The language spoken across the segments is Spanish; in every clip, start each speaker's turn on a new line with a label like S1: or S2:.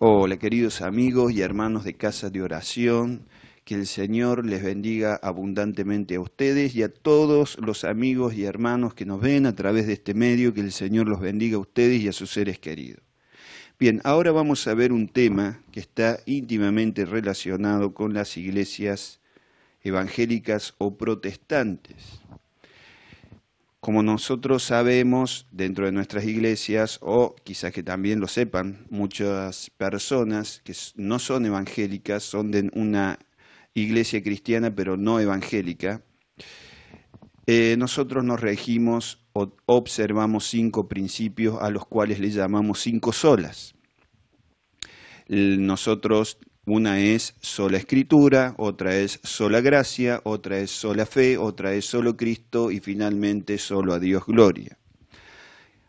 S1: Hola queridos amigos y hermanos de Casa de Oración, que el Señor les bendiga abundantemente a ustedes y a todos los amigos y hermanos que nos ven a través de este medio, que el Señor los bendiga a ustedes y a sus seres queridos. Bien, ahora vamos a ver un tema que está íntimamente relacionado con las iglesias evangélicas o protestantes. Como nosotros sabemos, dentro de nuestras iglesias, o quizás que también lo sepan, muchas personas que no son evangélicas, son de una iglesia cristiana pero no evangélica, nosotros nos regimos o observamos 5 principios a los cuales le llamamos 5 solas. Nosotros, una es sola escritura, otra es sola gracia, otra es sola fe, otra es solo Cristo y finalmente solo a Dios gloria.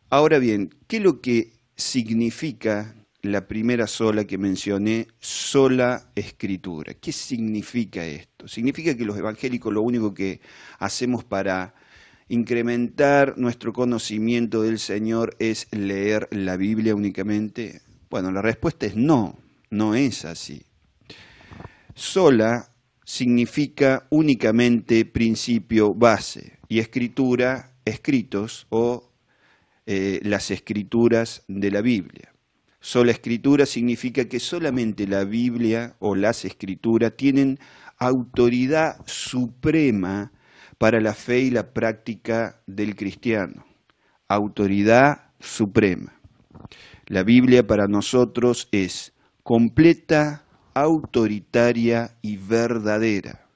S1: Ahora bien, ¿qué es lo que significa la primera sola que mencioné, sola escritura? ¿Qué significa esto? ¿Significa que los evangélicos lo único que hacemos para incrementar nuestro conocimiento del Señor es leer la Biblia únicamente? Bueno, la respuesta es no, no es así. Sola significa únicamente principio base y escritura, escritos o las escrituras de la Biblia. Sola escritura significa que solamente la Biblia o las escrituras tienen autoridad suprema para la fe y la práctica del cristiano. Autoridad suprema. La Biblia para nosotros es completa, autoritaria y verdadera.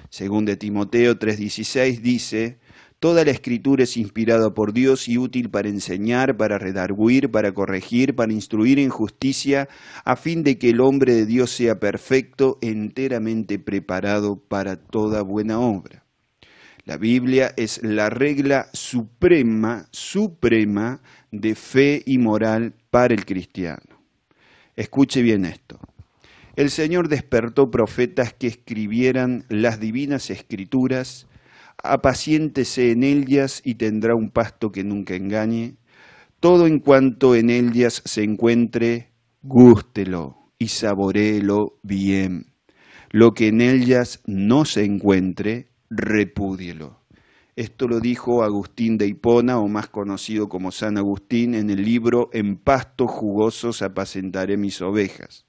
S1: Según de Timoteo 3:16 dice: toda la escritura es inspirada por Dios y útil para enseñar, para redarguir, para corregir, para instruir en justicia, a fin de que el hombre de Dios sea perfecto, enteramente preparado para toda buena obra. La Biblia es la regla suprema de fe y moral para el cristiano. Escuche bien esto. El Señor despertó profetas que escribieran las divinas escrituras. Apaciéntese en ellas y tendrá un pasto que nunca engañe. Todo en cuanto en ellas se encuentre, gústelo y saboréelo bien. Lo que en ellas no se encuentre, repúdielo. Esto lo dijo Agustín de Hipona, o más conocido como San Agustín, en el libro En pastos jugosos apacentaré mis ovejas.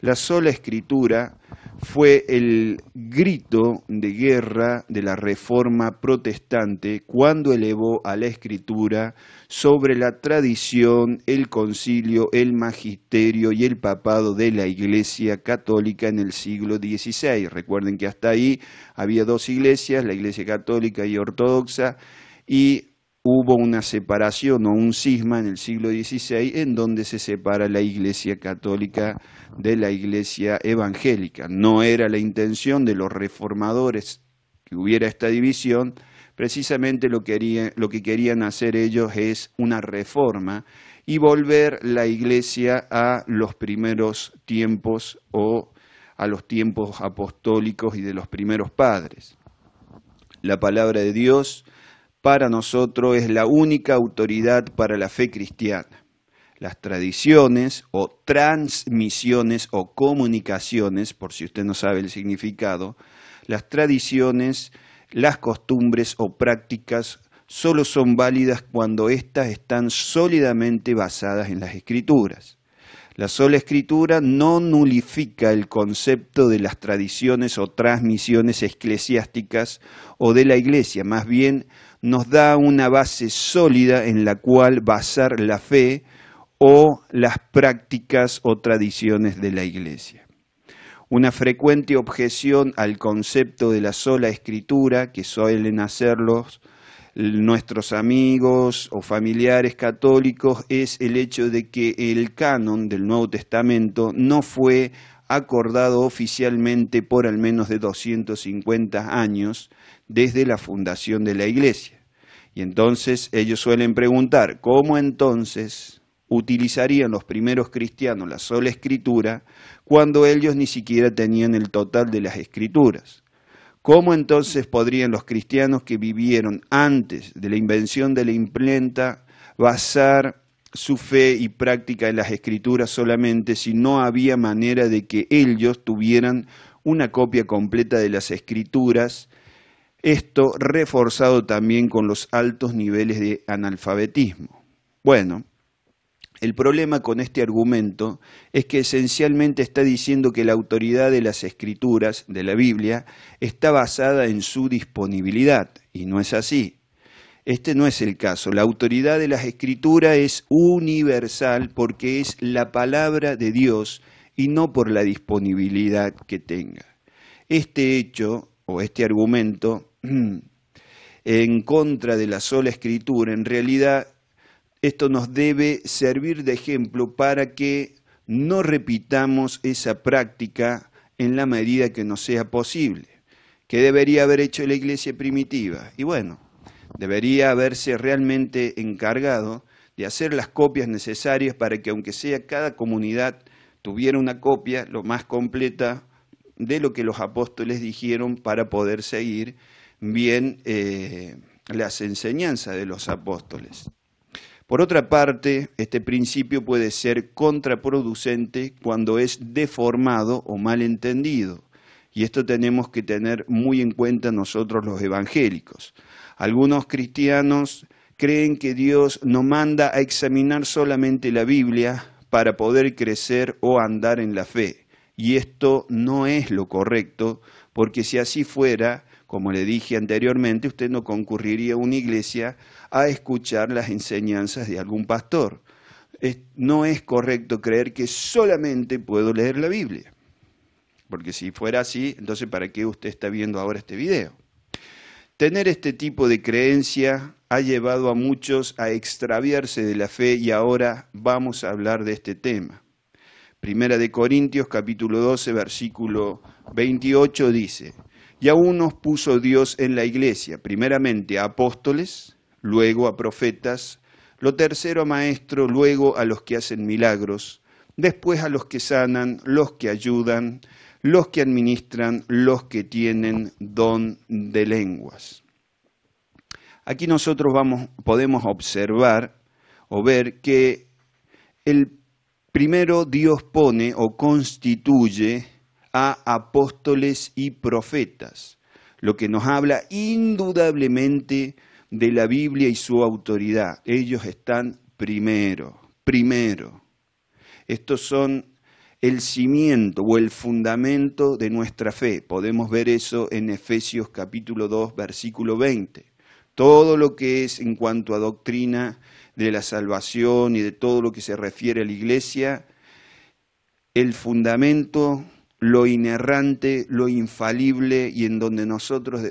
S1: La sola escritura fue el grito de guerra de la Reforma protestante cuando elevó a la escritura sobre la tradición, el concilio, el magisterio y el papado de la Iglesia católica en el siglo XVI. Recuerden que hasta ahí había 2 iglesias, la Iglesia católica y ortodoxa, y hubo una separación o un cisma en el siglo XVI en donde se separa la Iglesia católica de la Iglesia evangélica. No era la intención de los reformadores que hubiera esta división, precisamente lo que querían hacer ellos es una reforma y volver la Iglesia a los primeros tiempos o a los tiempos apostólicos y de los primeros padres. La palabra de Dios para nosotros es la única autoridad para la fe cristiana. Las tradiciones o transmisiones o comunicaciones, por si usted no sabe el significado, las tradiciones, las costumbres o prácticas solo son válidas cuando éstas están sólidamente basadas en las Escrituras. La sola Escritura no nulifica el concepto de las tradiciones o transmisiones eclesiásticas o de la Iglesia, más bien nos da una base sólida en la cual basar la fe o las prácticas o tradiciones de la Iglesia. Una frecuente objeción al concepto de la sola Escritura, que suelen hacerlos nuestros amigos o familiares católicos, es el hecho de que el canon del Nuevo Testamento no fue acordado oficialmente por al menos de 250 años desde la fundación de la Iglesia. Y entonces ellos suelen preguntar, ¿cómo entonces utilizarían los primeros cristianos la sola Escritura cuando ellos ni siquiera tenían el total de las Escrituras? ¿Cómo entonces podrían los cristianos que vivieron antes de la invención de la imprenta basar su fe y práctica en las Escrituras solamente si no había manera de que ellos tuvieran una copia completa de las Escrituras, esto reforzado también con los altos niveles de analfabetismo. Bueno, el problema con este argumento es que esencialmente está diciendo que la autoridad de las Escrituras, de la Biblia, está basada en su disponibilidad, y no es así. Este no es el caso. La autoridad de las Escrituras es universal porque es la palabra de Dios y no por la disponibilidad que tenga. Este hecho, o este argumento, en contra de la sola Escritura, en realidad esto nos debe servir de ejemplo para que no repitamos esa práctica en la medida que nos sea posible. ¿Qué debería haber hecho la iglesia primitiva? Y bueno, debería haberse realmente encargado de hacer las copias necesarias para que, aunque sea cada comunidad tuviera una copia lo más completa de lo que los apóstoles dijeron para poder seguir bien las enseñanzas de los apóstoles. Por otra parte, este principio puede ser contraproducente cuando es deformado o malentendido, y esto tenemos que tener muy en cuenta nosotros los evangélicos. Algunos cristianos creen que Dios nos manda a examinar solamente la Biblia para poder crecer o andar en la fe, y esto no es lo correcto, porque si así fuera, como le dije anteriormente, usted no concurriría a una iglesia a escuchar las enseñanzas de algún pastor. No es correcto creer que solamente puedo leer la Biblia, porque si fuera así, entonces ¿para qué usted está viendo ahora este video? Tener este tipo de creencia ha llevado a muchos a extraviarse de la fe y ahora vamos a hablar de este tema. Primera de Corintios, capítulo 12, versículo 28 dice: y aún nos puso Dios en la iglesia, primeramente a apóstoles, luego a profetas, lo tercero a maestros, luego a los que hacen milagros, después a los que sanan, los que ayudan, los que administran, los que tienen don de lenguas. Aquí nosotros podemos observar o ver que primero Dios pone o constituye a apóstoles y profetas, lo que nos habla indudablemente de la Biblia y su autoridad. Ellos están primero. Estos son el cimiento o el fundamento de nuestra fe. Podemos ver eso en Efesios capítulo 2, versículo 20. Todo lo que es en cuanto a doctrina de la salvación y de todo lo que se refiere a la iglesia, el fundamento, lo inerrante, lo infalible y en donde nosotros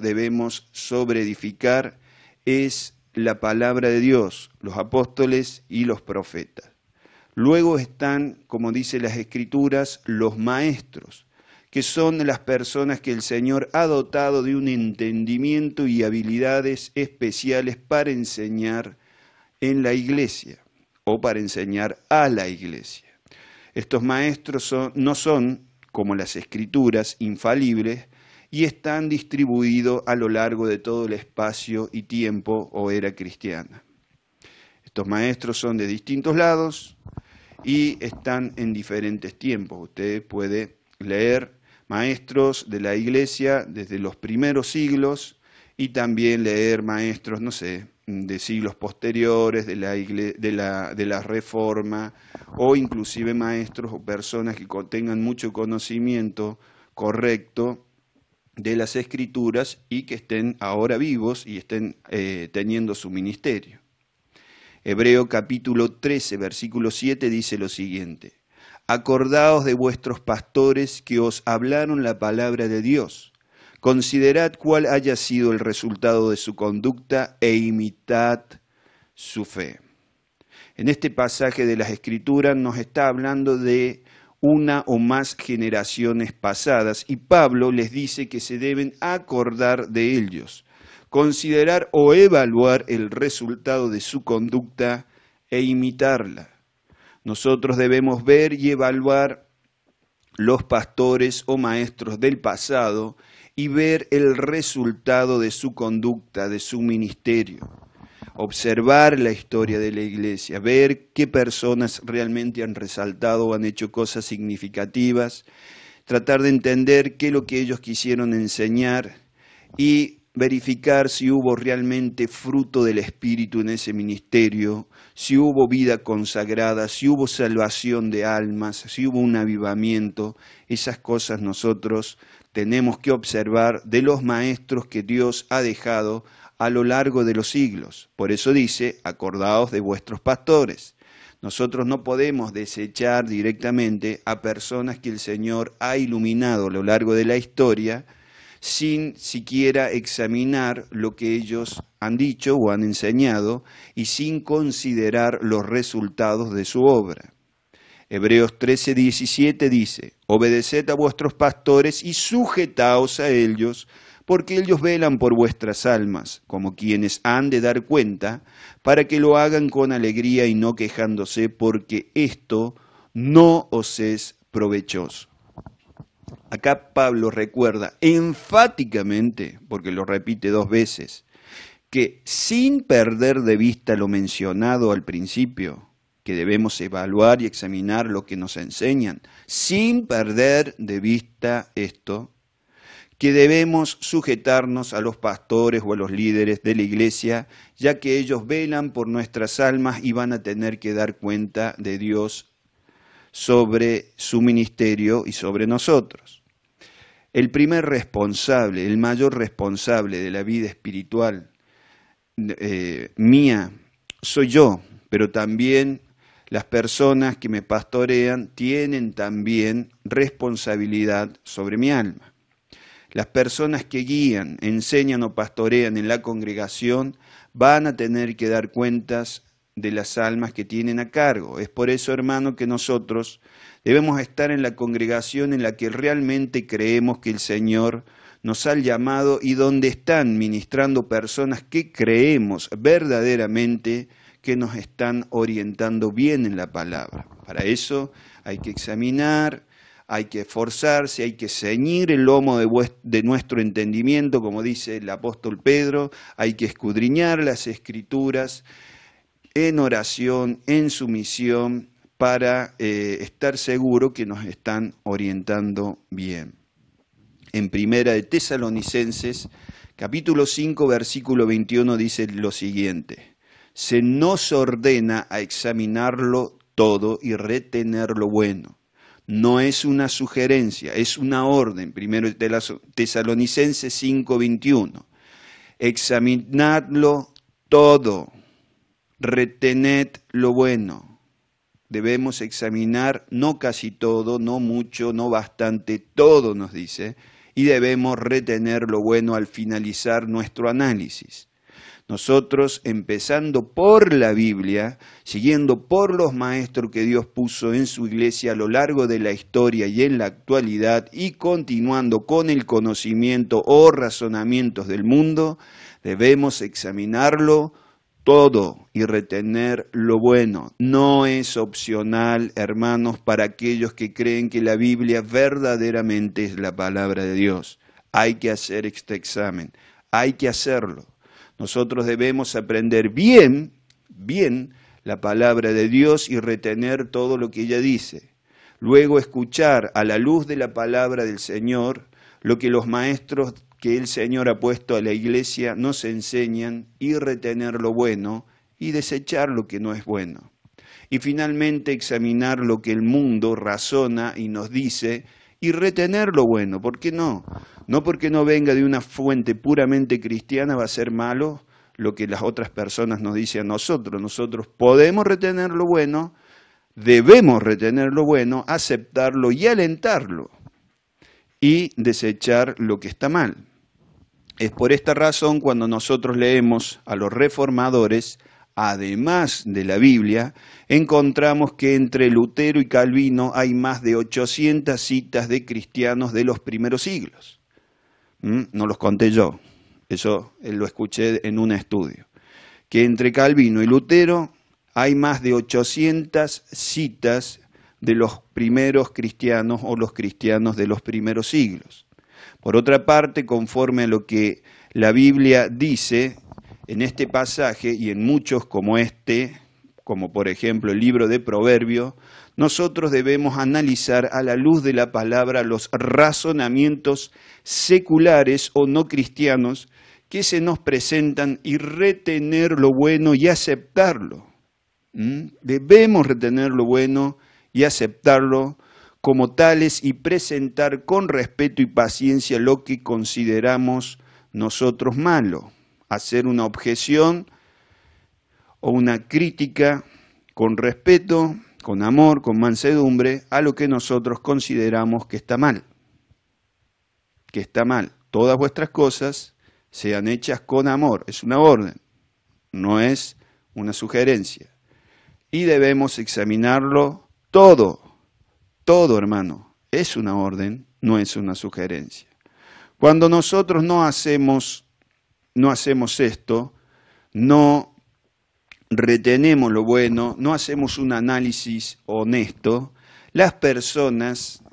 S1: debemos sobreedificar es la palabra de Dios, los apóstoles y los profetas. Luego están, como dice las Escrituras, los maestros, que son las personas que el Señor ha dotado de un entendimiento y habilidades especiales para enseñar en la iglesia o para enseñar a la iglesia. Estos maestros no son, como las Escrituras, infalibles y están distribuidos a lo largo de todo el espacio y tiempo o era cristiana. Estos maestros son de distintos lados y están en diferentes tiempos. Usted puede leer maestros de la iglesia desde los primeros siglos y también leer maestros, no sé, de siglos posteriores, de la Reforma, o inclusive maestros o personas que tengan mucho conocimiento correcto de las Escrituras y que estén ahora vivos y estén teniendo su ministerio. Hebreo capítulo 13, versículo 7 dice lo siguiente: acordaos de vuestros pastores que os hablaron la palabra de Dios. Considerad cuál haya sido el resultado de su conducta e imitad su fe. En este pasaje de las Escrituras nos está hablando de una o más generaciones pasadas y Pablo les dice que se deben acordar de ellos, considerar o evaluar el resultado de su conducta e imitarla. Nosotros debemos ver y evaluar los pastores o maestros del pasado y ver el resultado de su conducta, de su ministerio. observar la historia de la iglesia, ver qué personas realmente han resaltado o han hecho cosas significativas, tratar de entender qué es lo que ellos quisieron enseñar y verificar si hubo realmente fruto del Espíritu en ese ministerio, si hubo vida consagrada, si hubo salvación de almas, si hubo un avivamiento. Esas cosas nosotros tenemos que observar de los maestros que Dios ha dejado a lo largo de los siglos. Por eso dice, acordaos de vuestros pastores. Nosotros no podemos desechar directamente a personas que el Señor ha iluminado a lo largo de la historia sin siquiera examinar lo que ellos han dicho o han enseñado y sin considerar los resultados de su obra. Hebreos 13:17 dice, obedeced a vuestros pastores y sujetaos a ellos, porque ellos velan por vuestras almas, como quienes han de dar cuenta, para que lo hagan con alegría y no quejándose, porque esto no os es provechoso. Acá Pablo recuerda enfáticamente, porque lo repite 2 veces, que sin perder de vista lo mencionado al principio, que debemos evaluar y examinar lo que nos enseñan, sin perder de vista esto, que debemos sujetarnos a los pastores o a los líderes de la iglesia, ya que ellos velan por nuestras almas y van a tener que dar cuenta de Dios sobre su ministerio y sobre nosotros. El primer responsable, el mayor responsable de la vida espiritual mía, soy yo, pero también las personas que me pastorean tienen también responsabilidad sobre mi alma. Las personas que guían, enseñan o pastorean en la congregación van a tener que dar cuentas de las almas que tienen a cargo. Es por eso, hermano, que nosotros debemos estar en la congregación en la que realmente creemos que el Señor nos ha llamado y donde están ministrando personas que creemos verdaderamente que nos están orientando bien en la palabra. Para eso hay que examinar, hay que esforzarse, hay que ceñir el lomo de nuestro entendimiento, como dice el apóstol Pedro, hay que escudriñar las Escrituras en oración, en sumisión, para estar seguro que nos están orientando bien. En Primera de Tesalonicenses, capítulo 5, versículo 21, dice lo siguiente: se nos ordena a examinarlo todo y retener lo bueno. No es una sugerencia, es una orden. Primero Tesalonicenses 5, 21. Examinadlo todo, retened lo bueno. Debemos examinar no casi todo, no mucho, no bastante, todo nos dice, y debemos retener lo bueno al finalizar nuestro análisis. Nosotros, empezando por la Biblia, siguiendo por los maestros que Dios puso en su iglesia a lo largo de la historia y en la actualidad, y continuando con el conocimiento o razonamientos del mundo, debemos examinarlo todo y retener lo bueno. No es opcional, hermanos, para aquellos que creen que la Biblia verdaderamente es la palabra de Dios. Hay que hacer este examen, hay que hacerlo. Nosotros debemos aprender bien la palabra de Dios y retener todo lo que ella dice. Luego escuchar a la luz de la palabra del Señor lo que los maestros que el Señor ha puesto a la iglesia nos enseñan y retener lo bueno y desechar lo que no es bueno. Y finalmente examinar lo que el mundo razona y nos dice y retener lo bueno. ¿Por qué no? No porque no venga de una fuente puramente cristiana va a ser malo lo que las otras personas nos dicen a nosotros. Nosotros podemos retener lo bueno, debemos retener lo bueno, aceptarlo y alentarlo y desechar lo que está mal. Es por esta razón cuando nosotros leemos a los reformadores, además de la Biblia, encontramos que entre Lutero y Calvino hay más de 800 citas de cristianos de los primeros siglos. No los conté yo, eso lo escuché en un estudio. Que entre Calvino y Lutero hay más de 800 citas de los primeros cristianos o los cristianos de los primeros siglos. Por otra parte, conforme a lo que la Biblia dice, en este pasaje y en muchos como este, como por ejemplo el libro de Proverbios, nosotros debemos analizar a la luz de la palabra los razonamientos seculares o no cristianos que se nos presentan y retener lo bueno y aceptarlo. Debemos retener lo bueno y aceptarlo como tales y presentar con respeto y paciencia lo que consideramos nosotros malo. Hacer una objeción o una crítica con respeto, con amor, con mansedumbre a lo que nosotros consideramos que está mal. Que está mal. Todas vuestras cosas sean hechas con amor. Es una orden, no es una sugerencia. Y debemos examinarlo todo, hermano. Es una orden, no es una sugerencia. Cuando nosotros no hacemos esto, no retenemos lo bueno, no hacemos un análisis honesto, las personas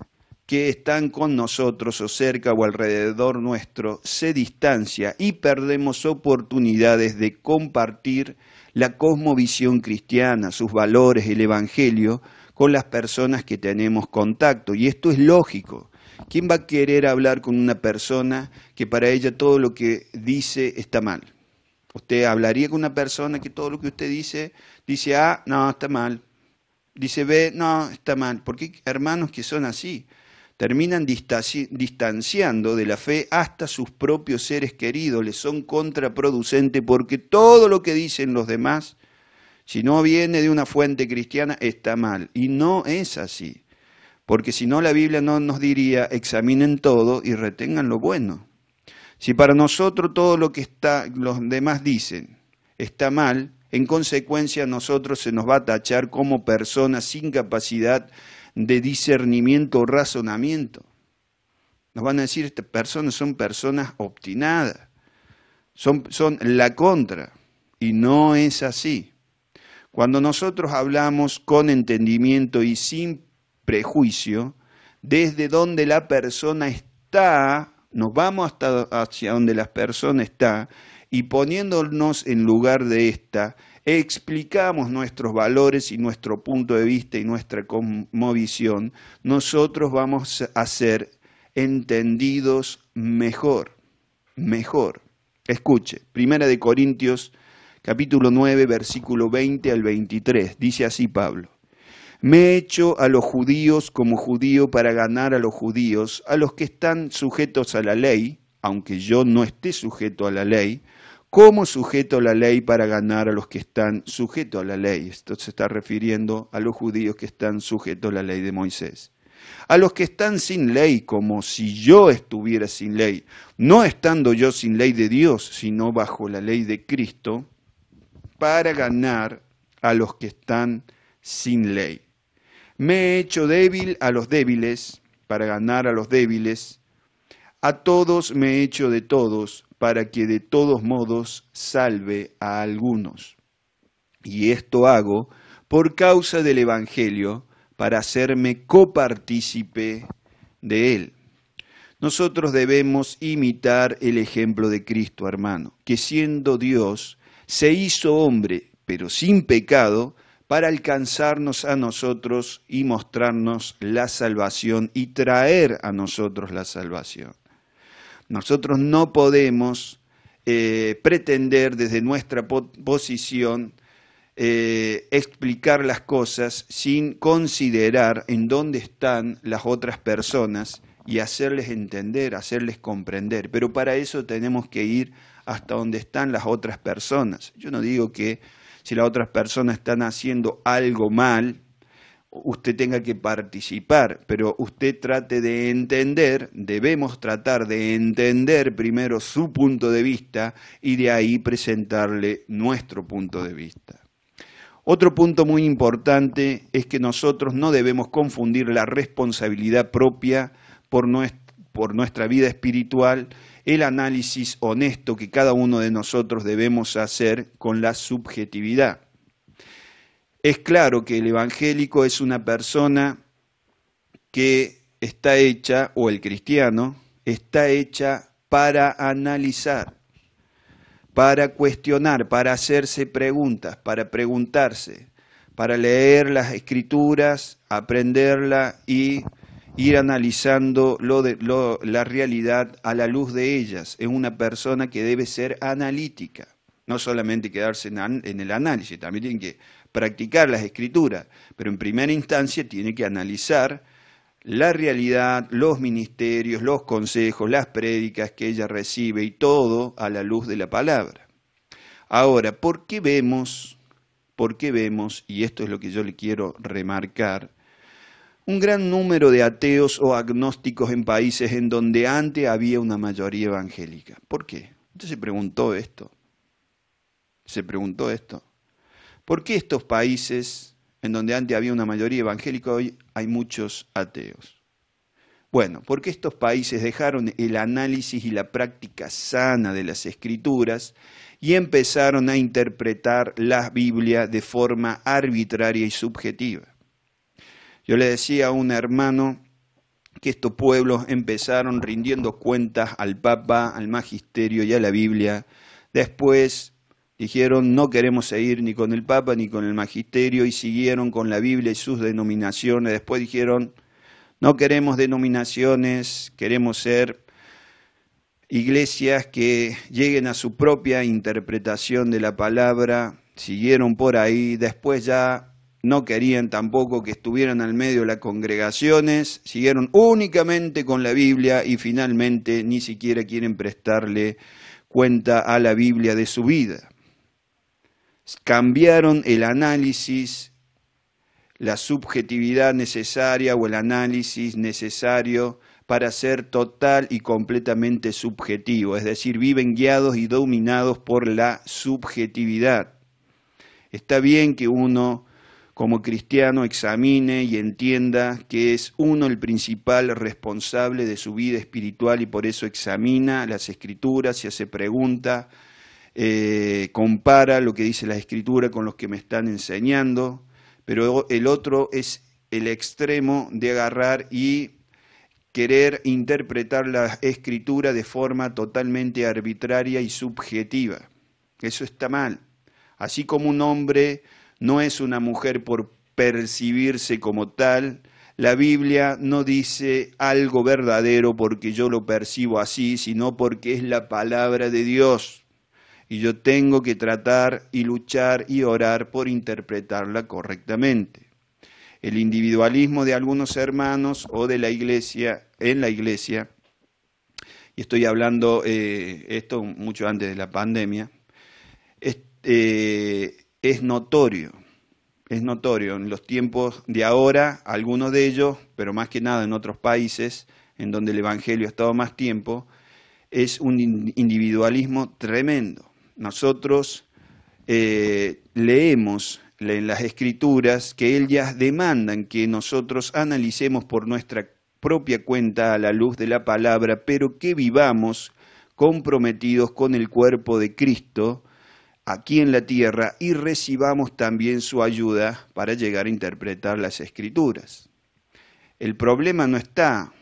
S1: que están con nosotros o cerca o alrededor nuestro se distancian y perdemos oportunidades de compartir la cosmovisión cristiana, sus valores, el evangelio, con las personas que tenemos contacto. Y esto es lógico. ¿Quién va a querer hablar con una persona que para ella todo lo que dice está mal? ¿Usted hablaría con una persona que todo lo que usted dice A, no, está mal. Dice B, no, está mal. Porque hay hermanos que son así. Terminan distanciando de la fe hasta sus propios seres queridos. Les son contraproducentes porque todo lo que dicen los demás, si no viene de una fuente cristiana, está mal. Y no es así. Porque si no, la Biblia no nos diría, examinen todo y retengan lo bueno. Si para nosotros todo lo que los demás dicen está mal, en consecuencia a nosotros se nos va a tachar como personas sin capacidad de discernimiento o razonamiento. Nos van a decir, estas personas son personas obstinadas, son la contra, y no es así. Cuando nosotros hablamos con entendimiento y sin prejuicio, desde donde la persona está, nos vamos hacia donde la persona está y poniéndonos en lugar de esta, explicamos nuestros valores y nuestro punto de vista y nuestra cosmovisión, nosotros vamos a ser entendidos mejor. Escuche, 1 Corintios capítulo 9, versículo 20 al 23, dice así Pablo. Me he hecho a los judíos como judío para ganar a los judíos, a los que están sujetos a la ley, aunque yo no esté sujeto a la ley, como sujeto a la ley para ganar a los que están sujetos a la ley. Esto se está refiriendo a los judíos que están sujetos a la ley de Moisés. A los que están sin ley, como si yo estuviera sin ley, no estando yo sin ley de Dios, sino bajo la ley de Cristo, para ganar a los que están sin ley. Me he hecho débil a los débiles, para ganar a los débiles. A todos me he hecho de todos, para que de todos modos salve a algunos. Y esto hago por causa del Evangelio, para hacerme copartícipe de él. Nosotros debemos imitar el ejemplo de Cristo, hermano, que siendo Dios, se hizo hombre, pero sin pecado, para alcanzarnos a nosotros y mostrarnos la salvación y traer a nosotros la salvación. Nosotros no podemos pretender desde nuestra posición explicar las cosas sin considerar en dónde están las otras personas y hacerles entender, hacerles comprender. Pero para eso tenemos que ir hasta donde están las otras personas. Yo no digo que si las otras personas están haciendo algo mal, usted tenga que participar, pero usted trate de entender, debemos tratar de entender primero su punto de vista y de ahí presentarle nuestro punto de vista. Otro punto muy importante es que nosotros no debemos confundir la responsabilidad propia por nuestra vida espiritual, el análisis honesto que cada uno de nosotros debemos hacer con la subjetividad. Es claro que el evangélico es una persona que está hecha, o el cristiano, está hecha para analizar para cuestionar, para hacerse preguntas, para preguntarse, para leer las escrituras, aprenderla y ir analizando la realidad a la luz de ellas. Es una persona que debe ser analítica, no solamente quedarse en el análisis, también tiene que practicar las escrituras, pero en primera instancia tiene que analizar la realidad, los ministerios, los consejos, las prédicas que ella recibe y todo a la luz de la palabra. Ahora, ¿por qué vemos, y esto es lo que yo le quiero remarcar, un gran número de ateos o agnósticos en países en donde antes había una mayoría evangélica? ¿Por qué? Usted se preguntó esto. ¿Por qué estos países en donde antes había una mayoría evangélica hoy hay muchos ateos? Bueno, porque estos países dejaron el análisis y la práctica sana de las escrituras y empezaron a interpretar la Biblia de forma arbitraria y subjetiva. Yo le decía a un hermano que estos pueblos empezaron rindiendo cuentas al Papa, al Magisterio y a la Biblia. Después dijeron, no queremos seguir ni con el Papa ni con el Magisterio, y siguieron con la Biblia y sus denominaciones. Después dijeron, no queremos denominaciones, queremos ser iglesias que lleguen a su propia interpretación de la palabra. Siguieron por ahí, después ya no querían tampoco que estuvieran al medio de las congregaciones, siguieron únicamente con la Biblia y finalmente ni siquiera quieren prestarle cuenta a la Biblia de su vida. Cambiaron el análisis, la subjetividad necesaria o el análisis necesario para ser total y completamente subjetivo, es decir, viven guiados y dominados por la subjetividad. Está bien que uno como cristiano examine y entienda que es uno el principal responsable de su vida espiritual y por eso examina las escrituras, se hace pregunta, compara lo que dice la escritura con los que me están enseñando, pero el otro es el extremo de agarrar y querer interpretar la escritura de forma totalmente arbitraria y subjetiva. Eso está mal. Así como un hombre no es una mujer por percibirse como tal, la Biblia no dice algo verdadero porque yo lo percibo así, sino porque es la palabra de Dios. Y yo tengo que tratar y luchar y orar por interpretarla correctamente. El individualismo de algunos hermanos o de la iglesia, en la iglesia, y estoy hablando esto mucho antes de la pandemia, es notorio en los tiempos de ahora, algunos de ellos, pero más que nada en otros países en donde el Evangelio ha estado más tiempo, es un individualismo tremendo. Nosotros leemos en las Escrituras que ellas demandan que nosotros analicemos por nuestra propia cuenta a la luz de la palabra, pero que vivamos comprometidos con el cuerpo de Cristo aquí en la tierra y recibamos también su ayuda para llegar a interpretar las Escrituras. El problema no está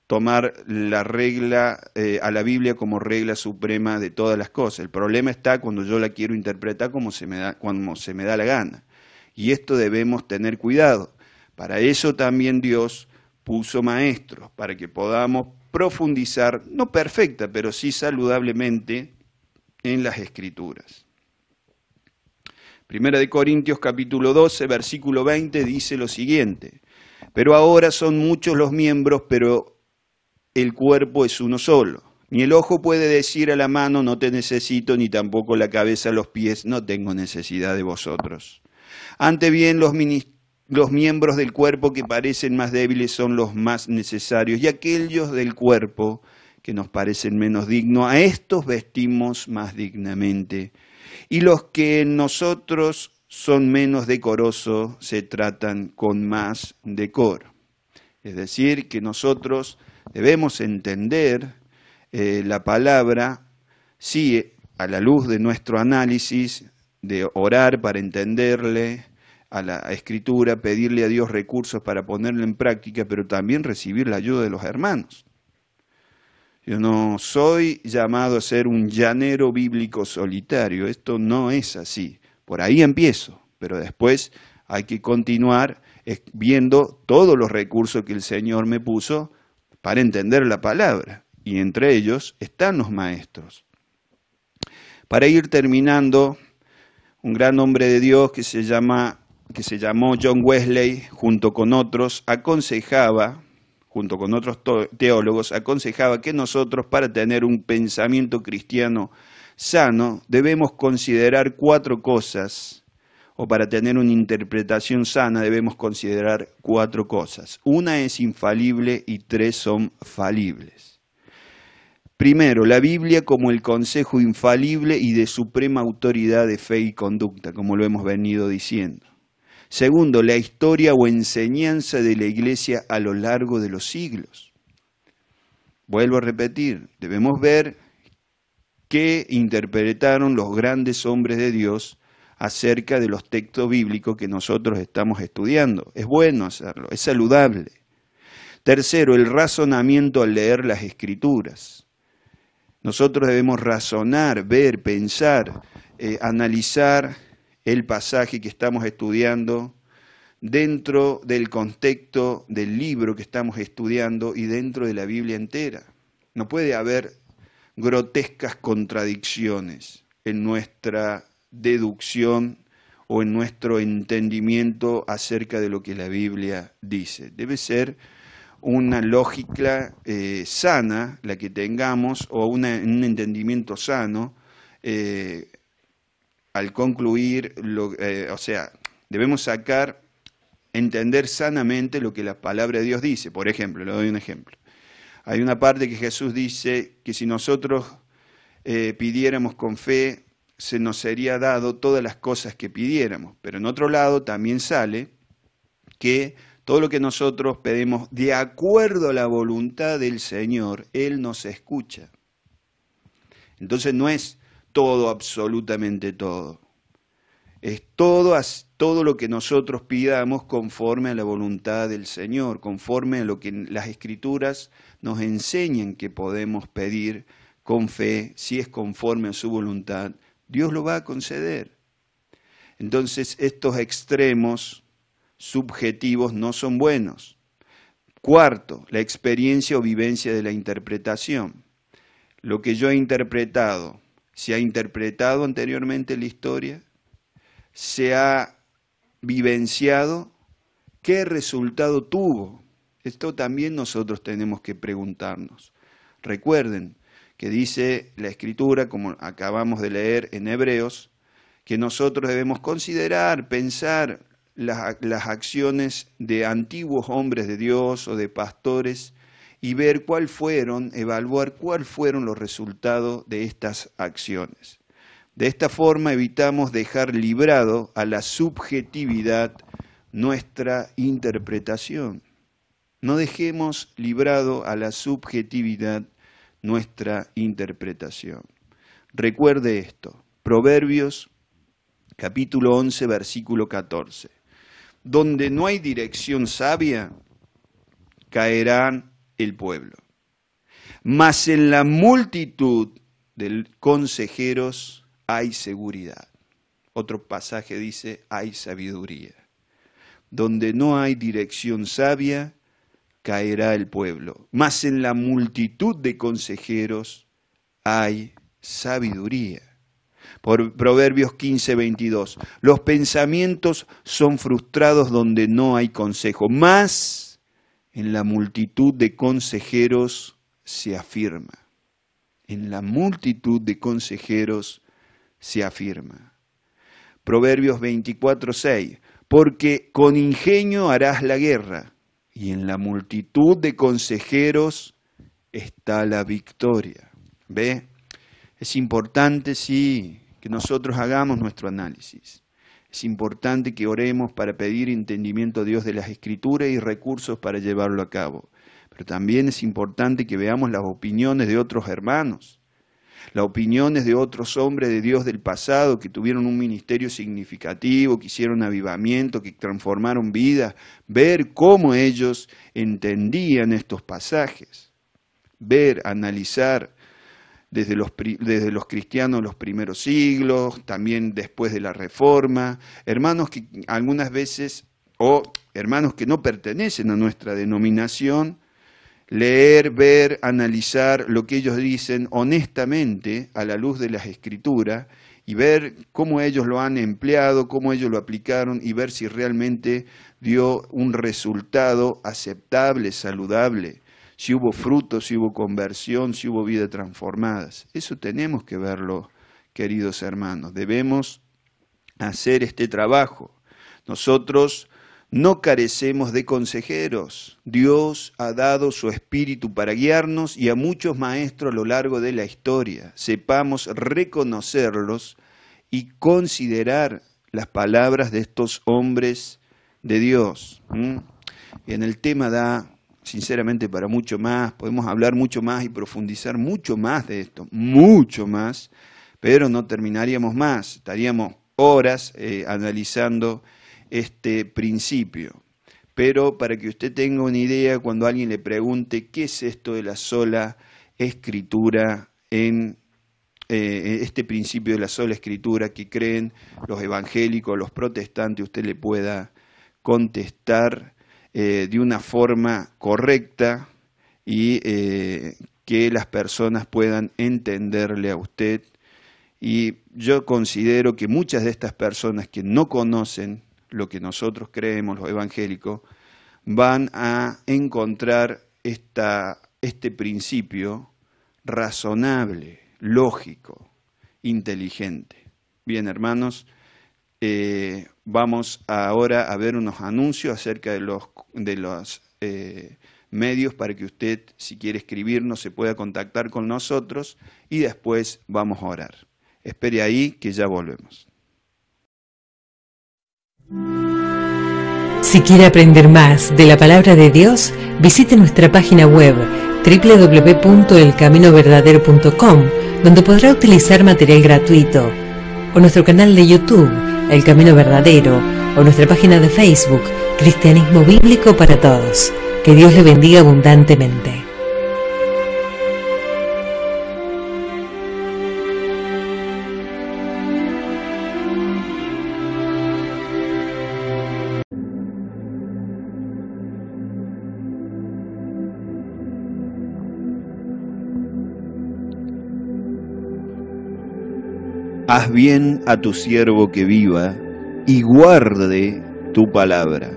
S1: tomar la regla a la Biblia como regla suprema de todas las cosas. El problema está cuando yo la quiero interpretar como se me da la gana. Y esto debemos tener cuidado. Para eso también Dios puso maestros, para que podamos profundizar, no perfecta, pero sí saludablemente, en las Escrituras. Primera de Corintios capítulo 12, versículo 20 dice lo siguiente: pero ahora son muchos los miembros, pero el cuerpo es uno solo. Ni el ojo puede decir a la mano, no te necesito, ni tampoco la cabeza a los pies, no tengo necesidad de vosotros. Antes bien, los miembros del cuerpo que parecen más débiles son los más necesarios, y aquellos del cuerpo que nos parecen menos dignos, a estos vestimos más dignamente. Y los que en nosotros son menos decorosos se tratan con más decoro. Es decir, que nosotros debemos entender la palabra, sí, a la luz de nuestro análisis, de orar para entenderle a la Escritura, pedirle a Dios recursos para ponerla en práctica, pero también recibir la ayuda de los hermanos. Yo no soy llamado a ser un llanero bíblico solitario, esto no es así. Por ahí empiezo, pero después hay que continuar viendo todos los recursos que el Señor me puso para entender la palabra, y entre ellos están los maestros. Para ir terminando, un gran hombre de Dios que se llamó John Wesley, junto con otros, junto con otros teólogos, aconsejaba que nosotros, para tener un pensamiento cristiano sano, debemos considerar 4 cosas, o para tener una interpretación sana debemos considerar 4 cosas. Una es infalible y 3 son falibles. Primero, la Biblia como el consejo infalible y de suprema autoridad de fe y conducta, como lo hemos venido diciendo. Segundo, la historia o enseñanza de la Iglesia a lo largo de los siglos. Vuelvo a repetir, debemos ver qué interpretaron los grandes hombres de Dios acerca de los textos bíblicos que nosotros estamos estudiando. Es bueno hacerlo, es saludable. Tercero, el razonamiento al leer las Escrituras. Nosotros debemos razonar, ver, pensar, analizar el pasaje que estamos estudiando dentro del contexto del libro que estamos estudiando y dentro de la Biblia entera. No puede haber grotescas contradicciones en nuestra deducción o en nuestro entendimiento acerca de lo que la Biblia dice. Debe ser una lógica sana la que tengamos, o un entendimiento sano al concluir, debemos entender sanamente lo que la palabra de Dios dice. Por ejemplo, le doy un ejemplo. Hay una parte que Jesús dice que si nosotros pidiéramos con fe, se nos sería dado todas las cosas que pidiéramos. Pero en otro lado también sale que todo lo que nosotros pedimos de acuerdo a la voluntad del Señor, Él nos escucha. Entonces no es todo, absolutamente todo. Es todo lo que nosotros pidamos conforme a la voluntad del Señor, conforme a lo que las Escrituras nos enseñan que podemos pedir con fe, si es conforme a su voluntad, Dios lo va a conceder. Entonces estos extremos subjetivos no son buenos. Cuarto, la experiencia o vivencia de la interpretación. Lo que yo he interpretado, ¿se ha interpretado anteriormente en la historia? ¿Se ha vivenciado? ¿Qué resultado tuvo? Esto también nosotros tenemos que preguntarnos. Recuerden que dice la Escritura, como acabamos de leer en Hebreos, que nosotros debemos considerar, pensar las acciones de antiguos hombres de Dios o de pastores y ver evaluar cuál fueron los resultados de estas acciones. De esta forma evitamos dejar librado a la subjetividad nuestra interpretación. No dejemos librado a la subjetividad nuestra interpretación. Recuerde esto, Proverbios capítulo 11, versículo 14. Donde no hay dirección sabia, caerán el pueblo. Mas en la multitud de consejeros hay seguridad. Otro pasaje dice, hay sabiduría. Donde no hay dirección sabia, caerá el pueblo. Mas en la multitud de consejeros hay sabiduría. Por Proverbios 15, 22. Los pensamientos son frustrados donde no hay consejo. Mas en la multitud de consejeros se afirma. En la multitud de consejeros se afirma. Proverbios 24, 6. Porque con ingenio harás la guerra, y en la multitud de consejeros está la victoria. ¿Ve? Es importante, sí, que nosotros hagamos nuestro análisis. Es importante que oremos para pedir entendimiento a Dios de las Escrituras y recursos para llevarlo a cabo. Pero también es importante que veamos las opiniones de otros hermanos, las opiniones de otros hombres de Dios del pasado que tuvieron un ministerio significativo, que hicieron avivamiento, que transformaron vidas, ver cómo ellos entendían estos pasajes. ver, analizar desde los cristianos los primeros siglos, también después de la Reforma, hermanos que algunas veces, o hermanos que no pertenecen a nuestra denominación, leer, ver, analizar lo que ellos dicen honestamente a la luz de las Escrituras y ver cómo ellos lo han empleado, cómo ellos lo aplicaron y ver si realmente dio un resultado aceptable, saludable, si hubo frutos, si hubo conversión, si hubo vidas transformadas. Eso tenemos que verlo, queridos hermanos. Debemos hacer este trabajo. Nosotros no carecemos de consejeros. Dios ha dado su Espíritu para guiarnos y a muchos maestros a lo largo de la historia. Sepamos reconocerlos y considerar las palabras de estos hombres de Dios. Y en el tema da, sinceramente, para mucho más. Podemos hablar mucho más y profundizar mucho más de esto, mucho más, pero no terminaríamos más. Estaríamos horas analizando este principio. Pero para que usted tenga una idea, cuando alguien le pregunte qué es esto de la sola escritura, en este principio de la sola escritura que creen los evangélicos, los protestantes, usted le pueda contestar de una forma correcta y que las personas puedan entenderle a usted. Y yo considero que muchas de estas personas que no conocen lo que nosotros creemos, los evangélicos, van a encontrar este principio razonable, lógico, inteligente. Bien, hermanos, vamos ahora a ver unos anuncios acerca de los medios para que usted, si quiere escribirnos, se pueda contactar con nosotros y después vamos a orar. Espere ahí que ya volvemos.
S2: Si quiere aprender más de la Palabra de Dios, visite nuestra página web www.elcaminoverdadero.com, donde podrá utilizar material gratuito, o nuestro canal de YouTube, El Camino Verdadero, o nuestra página de Facebook, Cristianismo Bíblico para Todos. Que Dios le bendiga abundantemente.
S1: Haz bien a tu siervo que viva y guarde tu palabra.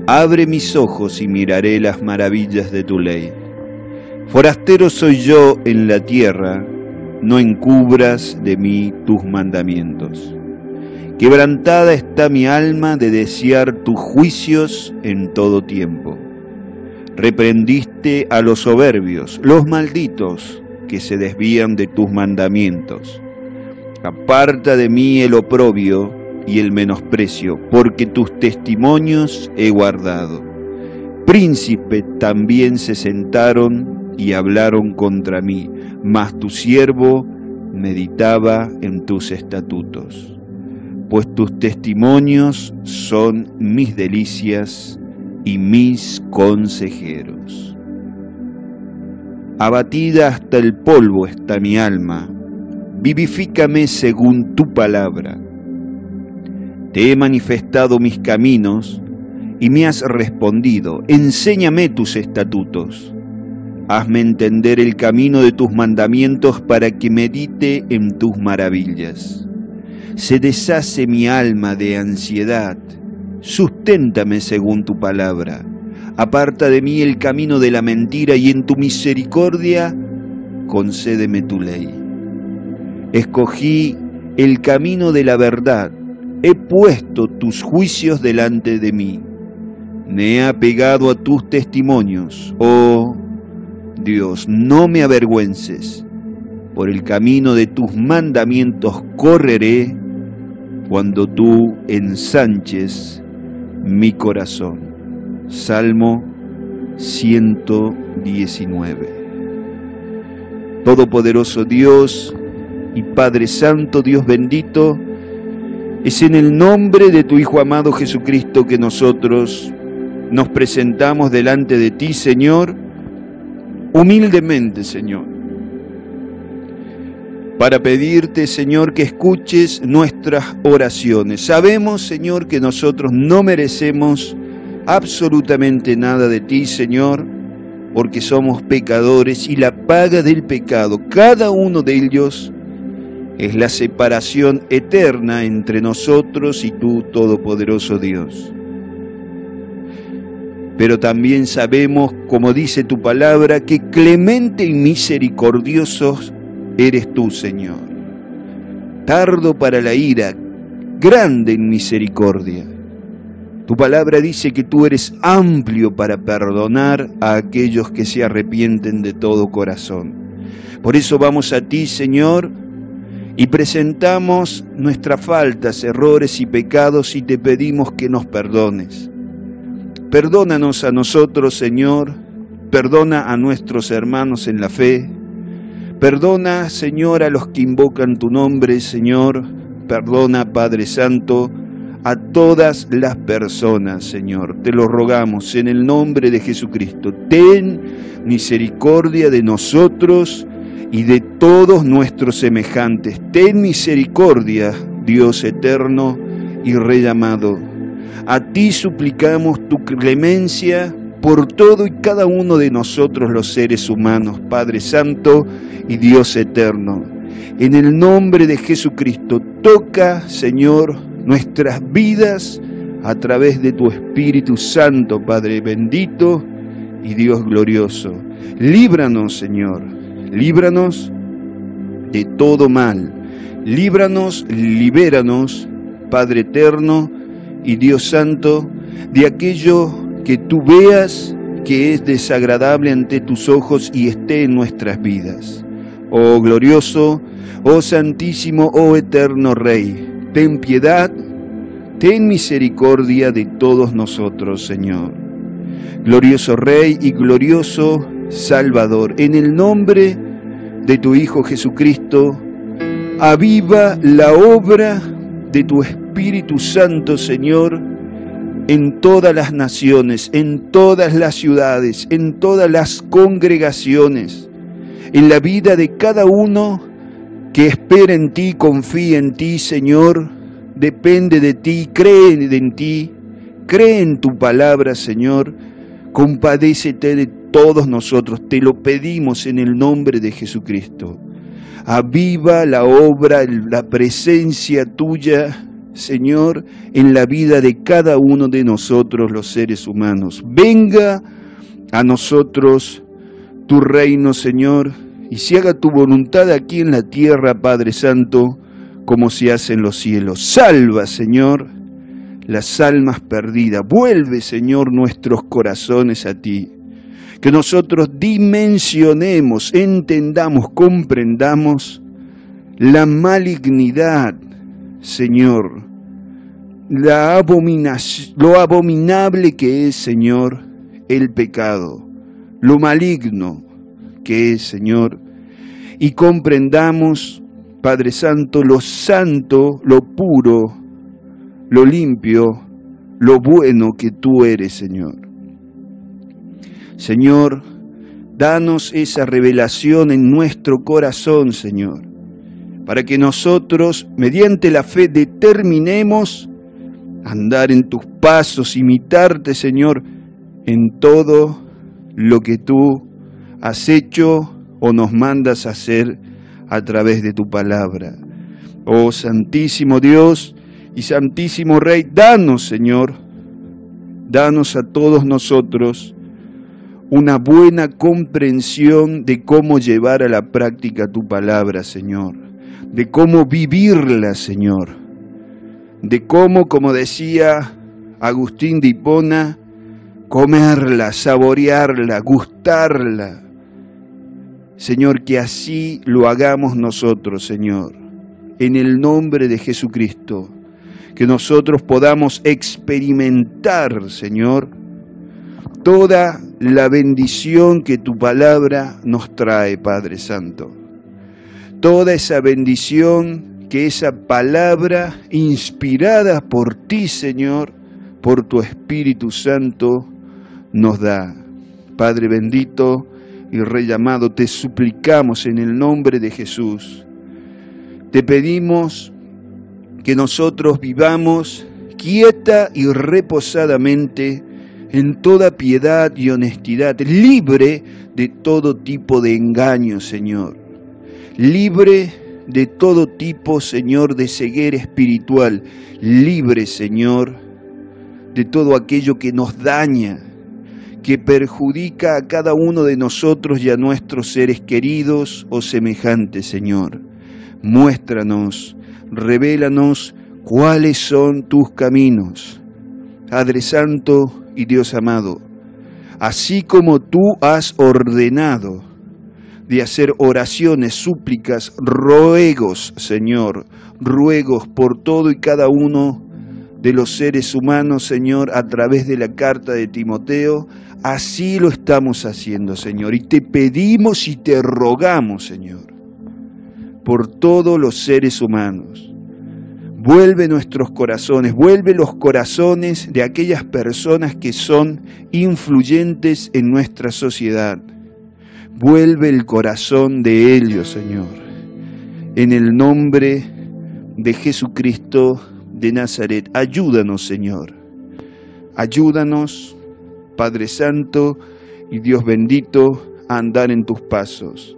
S1: Abre mis ojos y miraré las maravillas de tu ley. Forastero soy yo en la tierra, no encubras de mí tus mandamientos. Quebrantada está mi alma de desear tus juicios en todo tiempo. Reprendiste a los soberbios, los malditos, que se desvían de tus mandamientos. Aparta de mí el oprobio y el menosprecio, porque tus testimonios he guardado. Príncipes también se sentaron y hablaron contra mí, mas tu siervo meditaba en tus estatutos. Pues tus testimonios son mis delicias y mis consejeros. Abatida hasta el polvo está mi alma, vivifícame según tu palabra. Te he manifestado mis caminos y me has respondido, enséñame tus estatutos. Hazme entender el camino de tus mandamientos para que medite en tus maravillas. Se deshace mi alma de ansiedad, susténtame según tu palabra. Aparta de mí el camino de la mentira y en tu misericordia concédeme tu ley. Escogí el camino de la verdad, he puesto tus juicios delante de mí. Me he apegado a tus testimonios, oh Dios, no me avergüences. Por el camino de tus mandamientos correré cuando tú ensanches mi corazón. Salmo 119. Todopoderoso Dios y Padre Santo, Dios bendito, es en el nombre de tu Hijo amado Jesucristo que nosotros nos presentamos delante de ti, Señor, humildemente, Señor, para pedirte, Señor, que escuches nuestras oraciones. Sabemos, Señor, que nosotros no merecemos absolutamente nada de ti, Señor, porque somos pecadores y la paga del pecado, cada uno de ellos, es la separación eterna entre nosotros y tú, Todopoderoso Dios. Pero también sabemos, como dice tu palabra, que clemente y misericordioso eres tú, Señor. Tardo para la ira, grande en misericordia. Tu palabra dice que tú eres amplio para perdonar a aquellos que se arrepienten de todo corazón. Por eso vamos a ti, Señor, y presentamos nuestras faltas, errores y pecados y te pedimos que nos perdones. Perdónanos a nosotros, Señor, perdona a nuestros hermanos en la fe, perdona, Señor, a los que invocan tu nombre, Señor, perdona, Padre Santo, a todas las personas, Señor. Te lo rogamos en el nombre de Jesucristo. Ten misericordia de nosotros y de todos nuestros semejantes. Ten misericordia, Dios eterno y Rey amado. A ti suplicamos tu clemencia por todo y cada uno de nosotros los seres humanos, Padre Santo y Dios eterno. En el nombre de Jesucristo, toca, Señor, nuestras vidas a través de tu Espíritu Santo, Padre bendito y Dios glorioso. Líbranos, Señor, líbranos de todo mal. Líbranos, libéranos, Padre eterno y Dios santo, de aquello que tú veas que es desagradable ante tus ojos y esté en nuestras vidas. Oh glorioso, oh santísimo, oh eterno Rey, ten piedad, ten misericordia de todos nosotros, Señor. Glorioso Rey y glorioso Salvador, en el nombre de tu Hijo Jesucristo, aviva la obra de tu Espíritu Santo, Señor, en todas las naciones, en todas las ciudades, en todas las congregaciones, en la vida de cada uno que espera en ti, confía en ti, Señor, depende de ti, cree en ti, cree en tu palabra, Señor, compadécete de todos nosotros, te lo pedimos en el nombre de Jesucristo. Aviva la obra, la presencia tuya, Señor, en la vida de cada uno de nosotros los seres humanos. Venga a nosotros tu reino, Señor, y se haga tu voluntad aquí en la tierra, Padre Santo, como se hace en los cielos. Salva, Señor, las almas perdidas. Vuelve, Señor, nuestros corazones a ti. Que nosotros dimensionemos, entendamos, comprendamos la malignidad, Señor, lo abominable que es, Señor, el pecado, lo maligno que es, Señor, y comprendamos, Padre Santo, lo santo, lo puro, lo limpio, lo bueno que tú eres, Señor. Señor, danos esa revelación en nuestro corazón, Señor, para que nosotros, mediante la fe, determinemos andar en tus pasos, imitarte, Señor, en todo lo que tú has hecho o nos mandas a hacer a través de tu palabra. Oh Santísimo Dios y Santísimo Rey, danos, Señor, danos a todos nosotros una buena comprensión de cómo llevar a la práctica tu palabra, Señor, de cómo vivirla, Señor, de cómo, como decía Agustín de Hipona, comerla, saborearla, gustarla. Señor, que así lo hagamos nosotros, Señor, en el nombre de Jesucristo, que nosotros podamos experimentar, Señor, toda la bendición que tu palabra nos trae, Padre Santo. Toda esa bendición que esa palabra inspirada por ti, Señor, por tu Espíritu Santo, nos da. Padre bendito y Rey amado, te suplicamos en el nombre de Jesús. Te pedimos que nosotros vivamos quieta y reposadamente en toda piedad y honestidad, libre de todo tipo de engaño, Señor. Libre de todo tipo, Señor, de ceguera espiritual. Libre, Señor, de todo aquello que nos daña, que perjudica a cada uno de nosotros y a nuestros seres queridos o semejantes, Señor. Muéstranos, revélanos cuáles son tus caminos. Padre Santo y Dios amado, así como tú has ordenado de hacer oraciones, súplicas, ruegos, Señor, ruegos por todo y cada uno de los seres humanos, Señor, a través de la carta de Timoteo, así lo estamos haciendo, Señor, y te pedimos y te rogamos, Señor, por todos los seres humanos. Vuelve nuestros corazones, vuelve los corazones de aquellas personas que son influyentes en nuestra sociedad. Vuelve el corazón de ellos, Señor, en el nombre de Jesucristo de Nazaret. Ayúdanos, Señor. Ayúdanos, Padre Santo y Dios bendito, a andar en tus pasos.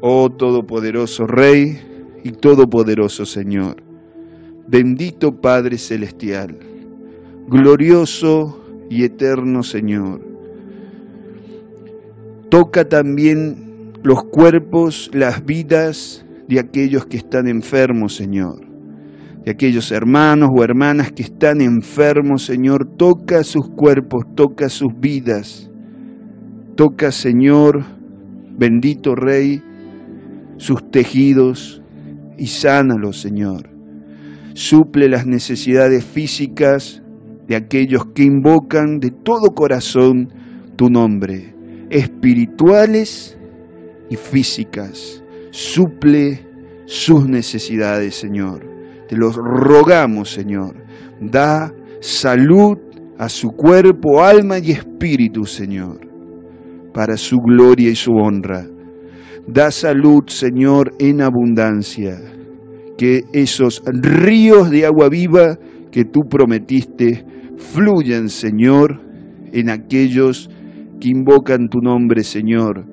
S1: Oh Todopoderoso Rey y Todopoderoso Señor. Bendito Padre Celestial, glorioso y eterno Señor. Toca también los cuerpos, las vidas de aquellos que están enfermos, Señor. De aquellos hermanos o hermanas que están enfermos, Señor. Toca sus cuerpos, toca sus vidas. Toca, Señor, bendito Rey, sus tejidos y sánalos, Señor. Suple las necesidades físicas de aquellos que invocan de todo corazón tu nombre, espirituales y físicas. Suple sus necesidades, Señor. Te los rogamos, Señor. Da salud a su cuerpo, alma y espíritu, Señor, para su gloria y su honra. Da salud, Señor, en abundancia. Que esos ríos de agua viva que tú prometiste fluyan, Señor, en aquellos que invocan tu nombre, Señor.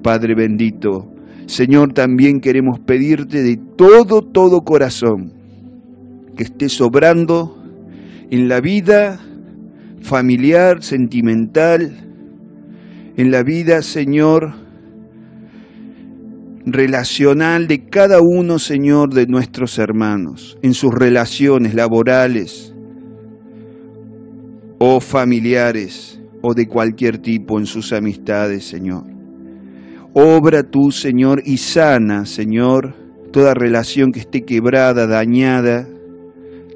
S1: Padre bendito, Señor, también queremos pedirte de todo corazón que esté sobrando en la vida familiar, sentimental, en la vida, Señor, relacional de cada uno, Señor, de nuestros hermanos, en sus relaciones laborales o familiares o de cualquier tipo, en sus amistades, Señor. Obra tú, Señor, y sana, Señor, toda relación que esté quebrada, dañada,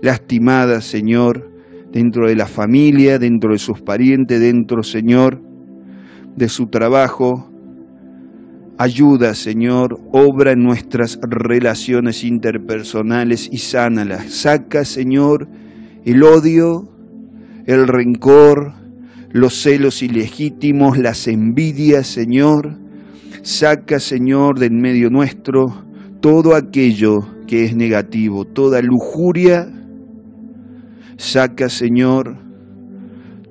S1: lastimada, Señor, dentro de la familia, dentro de sus parientes, dentro, Señor, de su trabajo. Ayuda, Señor, obra en nuestras relaciones interpersonales y sánalas. Saca, Señor, el odio, el rencor, los celos ilegítimos, las envidias, Señor. Saca, Señor, de en medio nuestro todo aquello que es negativo, toda lujuria. Saca, Señor,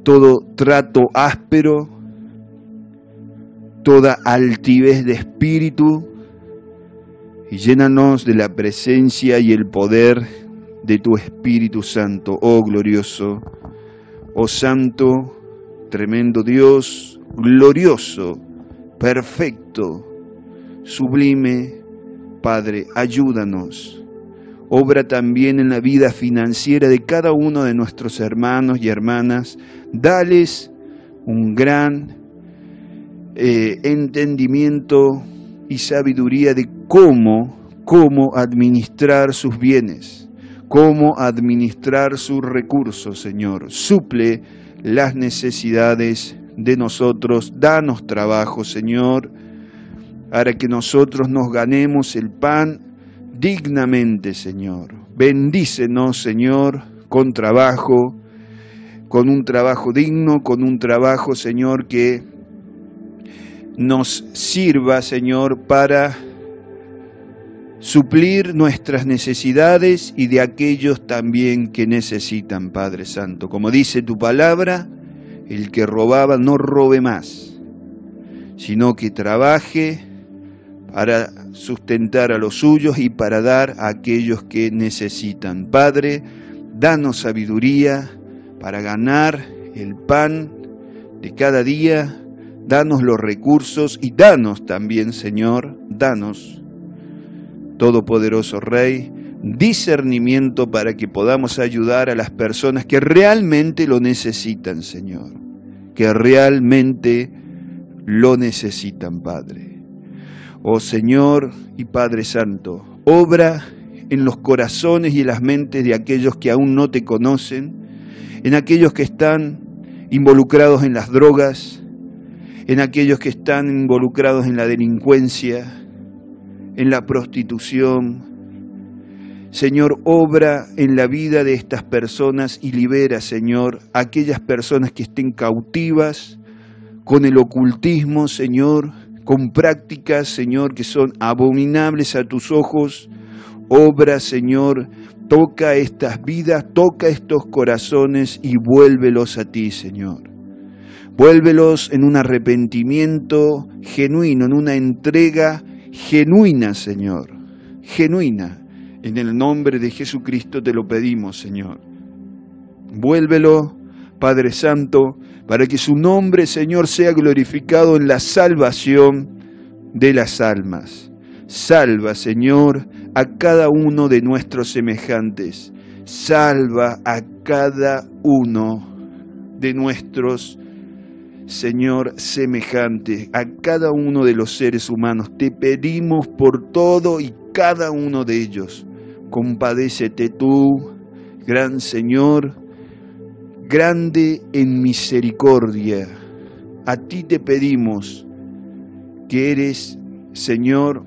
S1: todo trato áspero, toda altivez de espíritu, y llénanos de la presencia y el poder de tu Espíritu Santo, oh glorioso, oh santo, tremendo Dios, glorioso, perfecto, sublime, Padre, ayúdanos. Obra también en la vida financiera de cada uno de nuestros hermanos y hermanas. Dales un gran entendimiento y sabiduría de cómo administrar sus bienes, cómo administrar sus recursos, Señor. Suple las necesidades de nosotros, danos trabajo, Señor, para que nosotros nos ganemos el pan dignamente, Señor. Bendícenos, Señor, con trabajo, con un trabajo digno, con un trabajo, Señor, que nos sirva, Señor, para suplir nuestras necesidades y de aquellos también que necesitan, Padre Santo. Como dice tu palabra, el que robaba no robe más, sino que trabaje para sustentar a los suyos y para dar a aquellos que necesitan. Padre, danos sabiduría para ganar el pan de cada día, danos los recursos y danos también, Señor, danos, Todopoderoso Rey, discernimiento para que podamos ayudar a las personas que realmente lo necesitan, Señor, que realmente lo necesitan, Padre. Oh Señor y Padre Santo, obra en los corazones y en las mentes de aquellos que aún no te conocen, en aquellos que están involucrados en las drogas, en aquellos que están involucrados en la delincuencia, en la prostitución. Señor, obra en la vida de estas personas y libera, Señor, a aquellas personas que estén cautivas con el ocultismo, Señor, con prácticas, Señor, que son abominables a tus ojos. Obra, Señor, toca estas vidas, toca estos corazones y vuélvelos a ti, Señor. Vuélvelos en un arrepentimiento genuino, en una entrega genuina, Señor, genuina. En el nombre de Jesucristo te lo pedimos, Señor. Vuélvelo, Padre Santo, para que su nombre, Señor, sea glorificado en la salvación de las almas. Salva, Señor, a cada uno de nuestros semejantes. Salva a cada uno de nuestros, Señor, semejante, a cada uno de los seres humanos. Te pedimos por todo y cada uno de ellos. Compadécete tú, gran Señor, grande en misericordia. A ti te pedimos, que eres, Señor,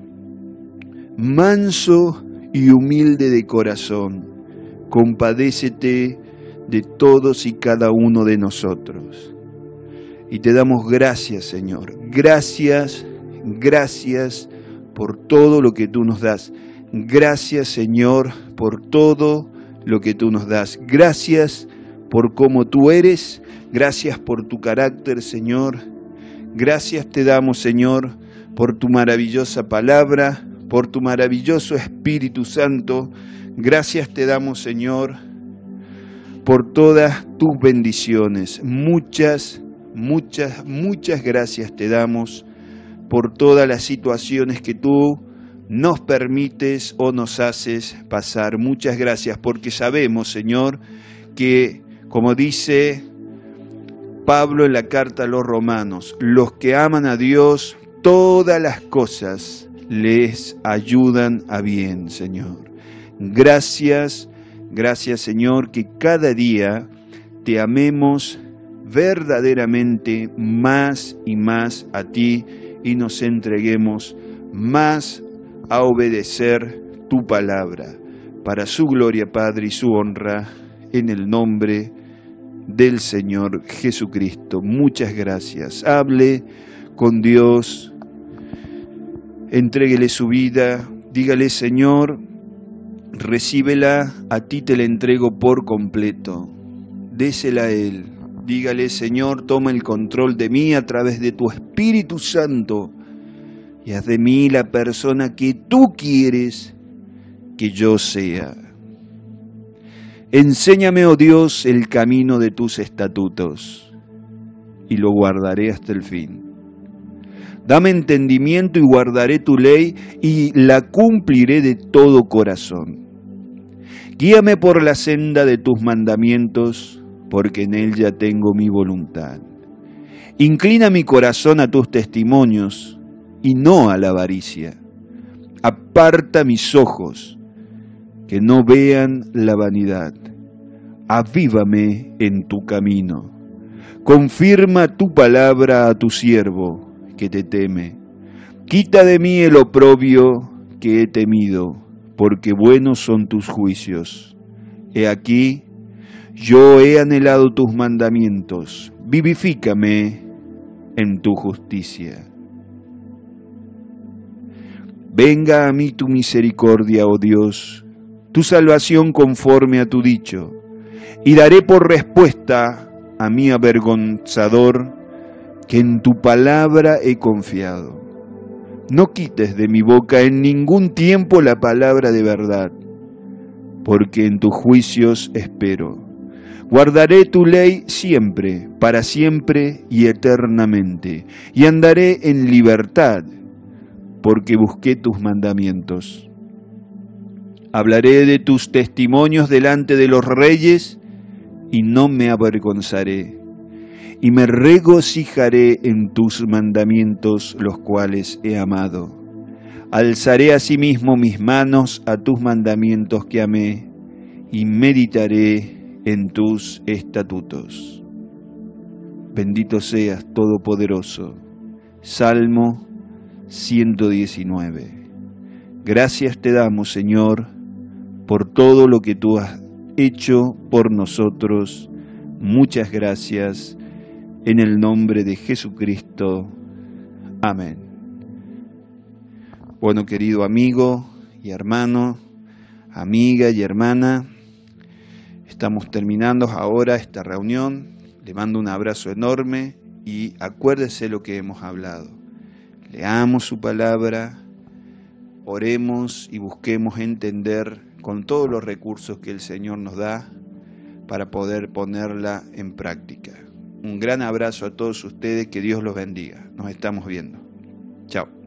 S1: manso y humilde de corazón. Compadécete de todos y cada uno de nosotros. Y te damos gracias, Señor. Gracias, gracias por todo lo que tú nos das. Gracias, Señor, por todo lo que tú nos das. Gracias por cómo tú eres. Gracias por tu carácter, Señor. Gracias te damos, Señor, por tu maravillosa palabra, por tu maravilloso Espíritu Santo. Gracias te damos, Señor, por todas tus bendiciones. Muchas gracias te damos por todas las situaciones que tú nos permites o nos haces pasar. Muchas gracias, porque sabemos, Señor, que, como dice Pablo en la carta a los Romanos, los que aman a Dios, todas las cosas les ayudan a bien, Señor. Gracias, gracias, Señor, que cada día te amemos verdaderamente más y más a ti y nos entreguemos más a obedecer tu palabra, para su gloria, Padre, y su honra, en el nombre del Señor Jesucristo. Muchas gracias. Hable con Dios, entréguele su vida, dígale: Señor, recíbela, a ti te la entrego por completo. Désela a Él. Dígale: Señor, toma el control de mí a través de tu Espíritu Santo y haz de mí la persona que tú quieres que yo sea. Enséñame, oh Dios, el camino de tus estatutos y lo guardaré hasta el fin. Dame entendimiento y guardaré tu ley y la cumpliré de todo corazón. Guíame por la senda de tus mandamientos, porque en él ya tengo mi voluntad. Inclina mi corazón a tus testimonios y no a la avaricia. Aparta mis ojos, que no vean la vanidad. Avívame en tu camino. Confirma tu palabra a tu siervo, que te teme. Quita de mí el oprobio que he temido, porque buenos son tus juicios. He aquí, yo he anhelado tus mandamientos. Vivifícame en tu justicia. Venga a mí tu misericordia, oh Dios, tu salvación conforme a tu dicho, y daré por respuesta a mi avergonzador que en tu palabra he confiado. No quites de mi boca en ningún tiempo la palabra de verdad, porque en tus juicios espero. Guardaré tu ley siempre, para siempre y eternamente, y andaré en libertad, porque busqué tus mandamientos. Hablaré de tus testimonios delante de los reyes, y no me avergonzaré, y me regocijaré en tus mandamientos, los cuales he amado. Alzaré asimismo mis manos a tus mandamientos que amé, y meditaré en tus estatutos. Bendito seas, Todopoderoso. Salmo 119. Gracias te damos, Señor, por todo lo que tú has hecho por nosotros. Muchas gracias, en el nombre de Jesucristo. Amén. Bueno, querido amigo y hermano, amiga y hermana, estamos terminando ahora esta reunión. Le mando un abrazo enorme y acuérdese lo que hemos hablado. Leamos su palabra, oremos y busquemos entender con todos los recursos que el Señor nos da para poder ponerla en práctica. Un gran abrazo a todos ustedes, que Dios los bendiga. Nos estamos viendo. Chao.